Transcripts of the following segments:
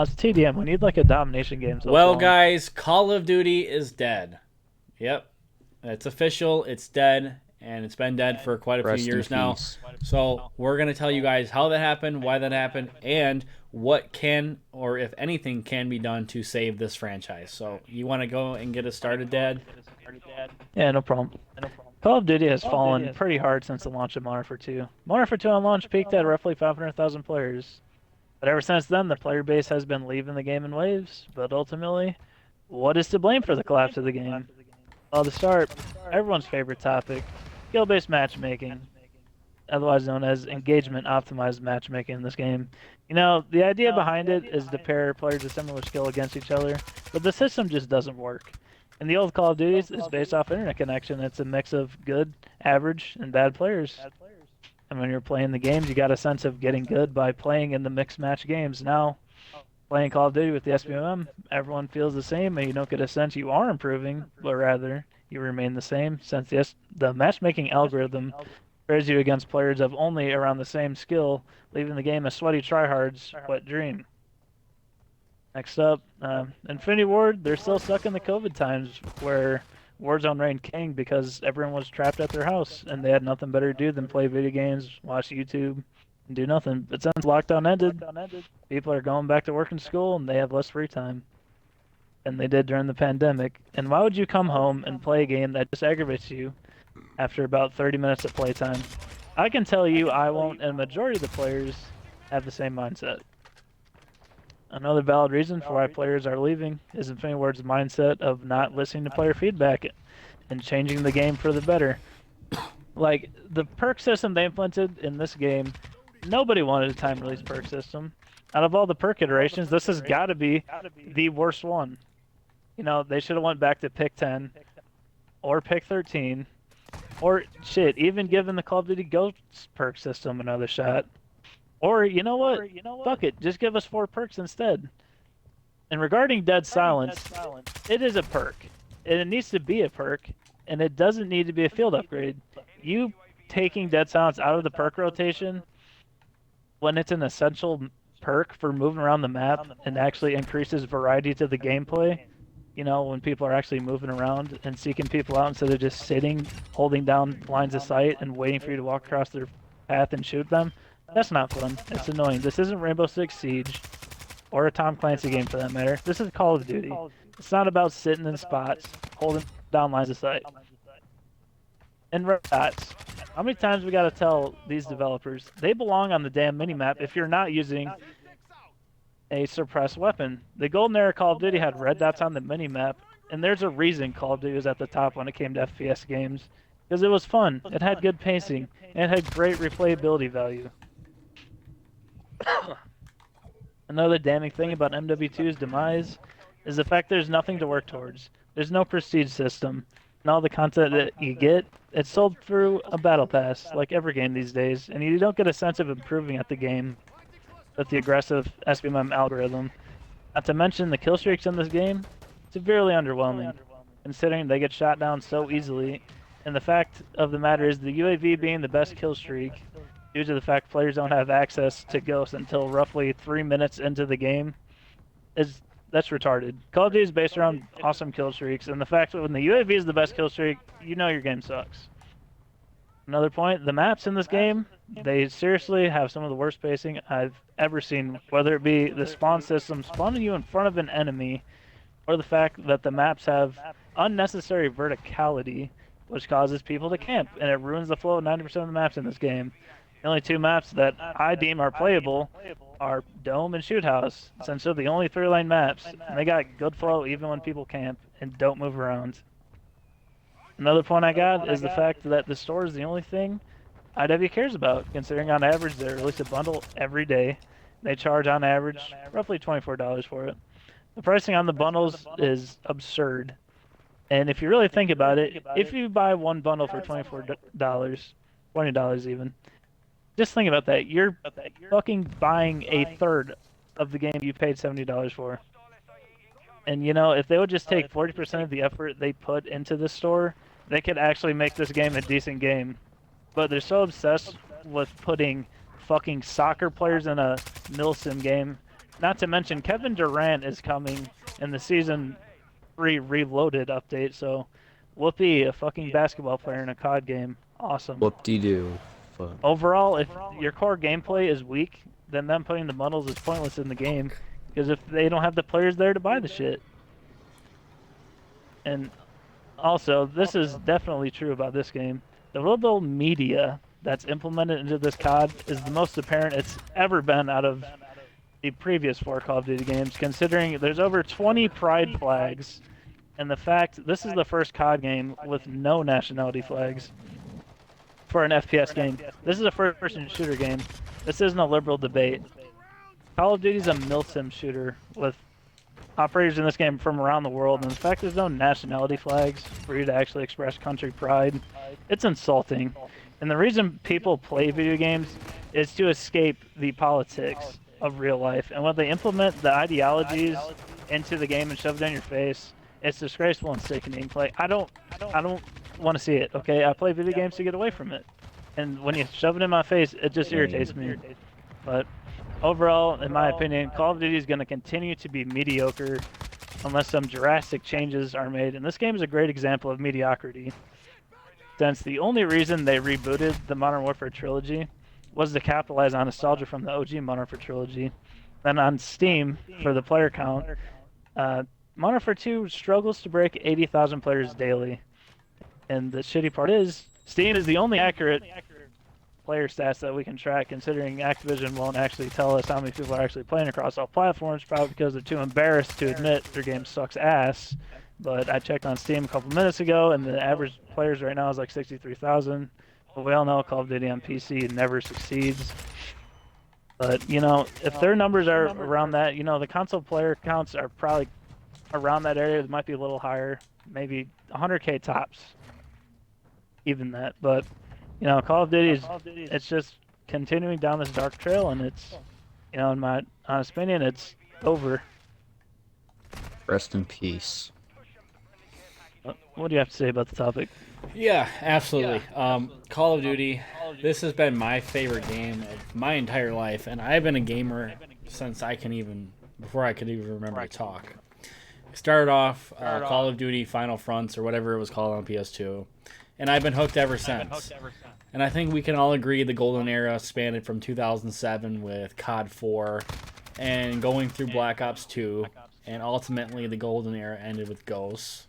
It's TDM. We need like a domination game so Well, long. guys, Call of Duty is dead. Yep, it's official. It's dead, and it's been dead for quite a few Rest in years now. peace. So we're gonna tell you guys how that happened, why that happened, and what can or if anything can be done to save this franchise. So you want to go and get us started, Dad? Yeah, no problem. Call of Duty has fallen pretty hard since the launch of Modern Warfare 2. Modern Warfare 2 on launch peaked at roughly 500,000 players. But ever since then, the player base has been leaving the game in waves. But ultimately, what is to blame for the collapse of the game? Well, to start, everyone's favorite topic, skill-based matchmaking, otherwise known as engagement optimized matchmaking in this game. You know, the idea behind it is to pair players with similar skill against each other, but the system just doesn't work. In the old Call of Duties, it's based off internet connection. It's a mix of good, average, and bad players. And when you're playing the games, you got a sense of getting good by playing in the mixed match games. Now, playing Call of Duty with the SBMM, everyone feels the same, and you don't get a sense you are improving, but rather you remain the same since the matchmaking algorithm pairs you against players of only around the same skill, leaving the game a sweaty tryhard's wet dream. Next up, Infinity Ward, they're still stuck in the COVID times where Warzone reigned king because everyone was trapped at their house and they had nothing better to do than play video games, watch YouTube, and do nothing. But since lockdown ended, people are going back to work and school and they have less free time than they did during the pandemic. And why would you come home and play a game that just aggravates you after about 30 minutes of playtime? I can tell you I won't, and a majority of the players have the same mindset. Another valid reason for why players are leaving is Infinity Ward's mindset of not listening to player feedback and changing the game for the better. Like, the perk system they implemented in this game, nobody wanted a time release perk system. Out of all the perk iterations, this has got to be the worst one. You know, they should have went back to pick 10 or pick 13 or shit, even given the Call of Duty Ghosts perk system another shot. Or, you know what? Fuck it, just give us 4 perks instead. And regarding Dead Silence, it is a perk. And it needs to be a perk, and it doesn't need to be a field upgrade. You taking Dead Silence out of the perk rotation when it's an essential perk for moving around the map and actually increases variety to the gameplay, you know, when people are actually moving around and seeking people out instead of just sitting, holding down lines of sight and waiting for you to walk across their path and shoot them. That's not fun. It's annoying. This isn't Rainbow Six Siege or a Tom Clancy game for that matter. This is Call of Duty. It's not about sitting in spots, holding down lines of sight. And red dots. How many times we gotta tell these developers they belong on the damn minimap if you're not using a suppressed weapon? The Golden Era Call of Duty had red dots on the minimap, and there's a reason Call of Duty was at the top when it came to FPS games. Because it was fun, it had good pacing, and it had great replayability value. Another damning thing about MW2's demise is the fact there's nothing to work towards. There's no prestige system, and all the content that you get, it's sold through a battle pass, like every game these days, and you don't get a sense of improving at the game with the aggressive SBMM algorithm. Not to mention the kill streaks in this game, severely underwhelming, considering they get shot down so easily, and the fact of the matter is the UAV being the best kill streak due to the fact players don't have access to Ghost until roughly 3 minutes into the game, that's retarded. Call of Duty is based around awesome kill streaks, and the fact that when the UAV is the best kill streak, you know your game sucks. Another point, the maps in this game, they seriously have some of the worst pacing I've ever seen, whether it be the spawn system spawning you in front of an enemy, or the fact that the maps have unnecessary verticality, which causes people to camp, and it ruins the flow of 90% of the maps in this game. The only 2 maps that I deem are playable are Dome and Shoot House, since they're the only 3-lane maps, and they got good flow even when people camp and don't move around. Another point I got is the fact that the store is the only thing IW cares about, considering on average they release a bundle every day. They charge on average roughly $24 for it. The pricing on the bundles is absurd. And if you really think about it, if you buy one bundle for $24, $20 even, just think about that. You're fucking buying a third of the game you paid $70 for. And you know, if they would just take 40% of the effort they put into this store, they could actually make this game a decent game. But they're so obsessed with putting fucking soccer players in a milsim game not to mention Kevin Durant is coming in the Season 3 Reloaded update, so Whoopi, a fucking basketball player in a COD game. Awesome. Whoop-de-doo. Fuck. Overall, if your core gameplay is weak, then them putting the bundles is pointless in the game, because if they don't have the players there to buy the shit. And also, this is definitely true about this game. The little media that's implemented into this COD is the most apparent it's ever been out of the previous 4 Call of Duty games, considering there's over 20 pride flags, and the fact this is the first COD game with no nationality flags for an FPS game. This is a first-person shooter game. This isn't a liberal debate. Call of Duty is a milsim shooter with operators in this game from around the world, and the fact there's no nationality flags for you to actually express country pride, it's insulting. And the reason people play video games is to escape the politics of real life. And when they implement the ideologies into the game and shove it in your face, it's disgraceful and sickening. Like I don't want to see it. Okay, I play video games to get away from it, and when you shove it in my face, it just irritates me. But overall, in my opinion, Call of Duty is going to continue to be mediocre unless some drastic changes are made. And this game is a great example of mediocrity, since the only reason they rebooted the Modern Warfare trilogy was to capitalize on nostalgia from the OG Modern Warfare trilogy. Then on Steam, for the player count, Modern Warfare 2 struggles to break 80,000 players daily. And the shitty part is, Steam is the only accurate player stats that we can track, considering Activision won't actually tell us how many people are actually playing across all platforms, probably because they're too embarrassed to admit their game sucks ass. But I checked on Steam a couple minutes ago, and the average players right now is like 63,000. But we all know Call of Duty on PC never succeeds. But, you know, if their numbers are around that, you know, the console player counts are probably around that area. It might be a little higher, maybe 100K tops, even that. But, you know, Call of Duty is, it's just continuing down this dark trail, and it's, you know, in my honest opinion, it's over. Rest in peace. What do you have to say about the topic? Yeah, absolutely. Call of Duty, this has been my favorite game of my entire life, and I've been a gamer since before I could even remember to talk. I started off Call of Duty Final Fronts, or whatever it was called on PS2, and I've been hooked ever since. And I think we can all agree the golden era spanned from 2007 with COD 4, and going through Black Ops 2, and ultimately the golden era ended with Ghosts.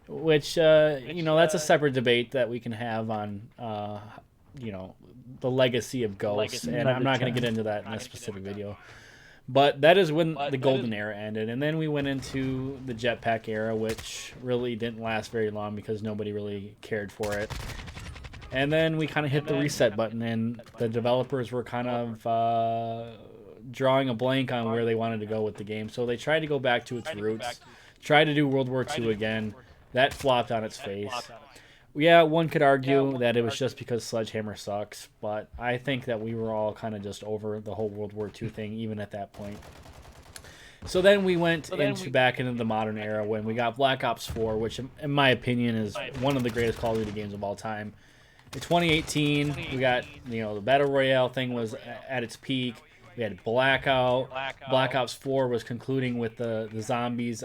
Which, you know, that's a separate debate that we can have on, you know, the legacy of Ghosts, and I'm not going to get into that in this specific video. But that is when the golden era ended, and then we went into the jetpack era, which really didn't last very long because nobody really cared for it. And then we kind of hit the reset button, and the developers were kind of drawing a blank on where they wanted to go with the game. So they tried to go back to its roots, tried to do World War II again. That flopped on its face. Yeah, one could argue that it was just because Sledgehammer sucks, but I think that we were all kind of just over the whole World War II thing, even at that point. So then we went back into the modern era when we got Black Ops 4, which in my opinion is one of the greatest Call of Duty games of all time. In 2018, we got, you know, the Battle Royale thing was at its peak. We had Blackout. Black Ops 4 was concluding with the zombies.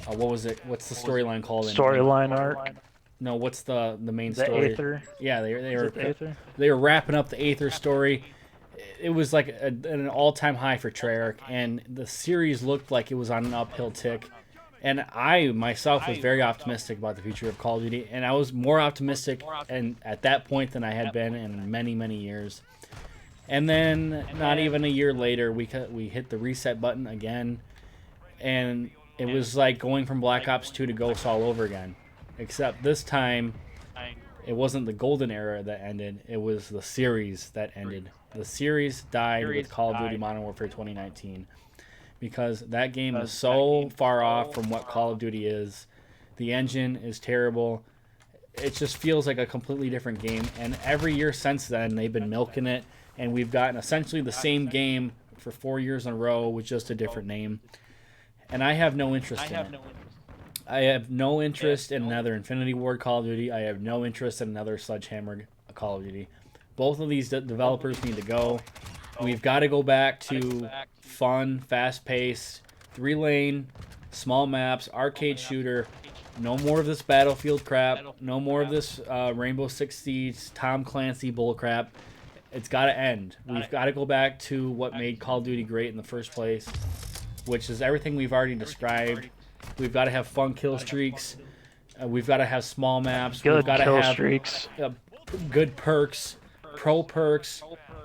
What was it? What's the storyline called? Storyline arc. No, what's the main story? The Aether. Yeah, they were wrapping up the Aether story. It was like an all-time high for Treyarch, and the series looked like it was on an uphill tick. And I myself was very optimistic about the future of Call of Duty, and I was more optimistic and at that point than I had been in many, many years. And then not even a year later, we hit the reset button again, and it was like going from Black Ops 2 to Ghosts all over again. Except this time, it wasn't the golden era that ended, it was the series that ended. The series died with Call of Duty Modern Warfare 2019. Because that game is so far off from what Call of Duty is. The engine is terrible. It just feels like a completely different game. And every year since then, they've been milking it. And we've gotten essentially the same game for 4 years in a row with just a different name. And I have no interest in it. I have no interest in another Infinity Ward Call of Duty. I have no interest in another Sledgehammer Call of Duty. Both of these developers need to go. We've got to go back to fun, fast-paced, 3-lane, small maps, arcade shooter. No more of this Battlefield crap. No more of this Rainbow Six Siege, Tom Clancy bullcrap. It's got to end. We've got to go back to what made Call of Duty great in the first place, which is everything we've already described. We've got to have fun kill streaks. We've got to have small maps. Good We've got to kill have streaks. good perks, pro perks,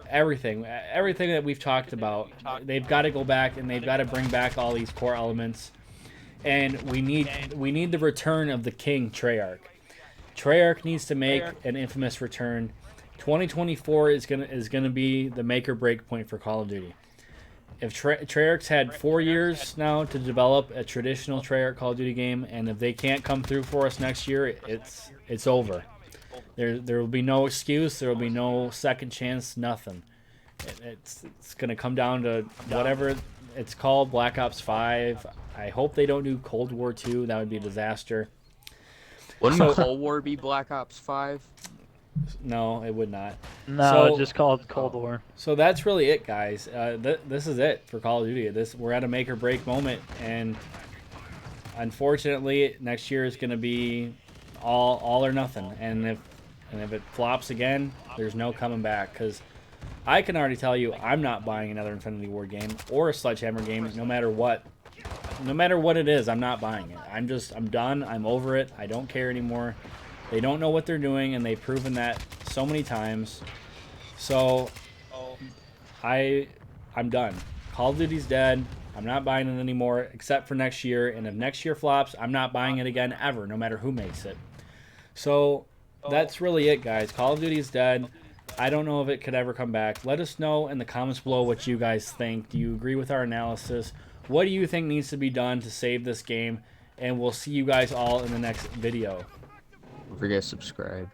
everything that we've talked about. They've got to go back and they've got to bring back all these core elements. And we need the return of the king, Treyarch. Treyarch needs to make an infamous return. 2024 is gonna be the make or break point for Call of Duty. If Treyarch's had 4 years now to develop a traditional Treyarch Call of Duty game, and if they can't come through for us next year, it's over. There will be no excuse. There will be no second chance. Nothing. It's gonna come down to whatever it's called, Black Ops 5. I hope they don't do Cold War 2. That would be a disaster. Wouldn't Cold War be Black Ops 5? No, it would not. No, just call it Cold War. So that's really it, guys. This is it for Call of Duty. We're at a make or break moment, and unfortunately, next year is going to be all or nothing. And if it flops again, there's no coming back. Because I can already tell you, I'm not buying another Infinity Ward game or a Sledgehammer game, no matter what. No matter what it is, I'm not buying it. I'm done. I'm over it. I don't care anymore. They don't know what they're doing, and they've proven that so many times. So, I'm done. Call of Duty's dead. I'm not buying it anymore, except for next year. And if next year flops, I'm not buying it again ever, no matter who makes it. So, that's really it, guys. Call of Duty's dead. I don't know if it could ever come back. Let us know in the comments below what you guys think. Do you agree with our analysis? What do you think needs to be done to save this game? And we'll see you guys all in the next video. Don't forget to subscribe.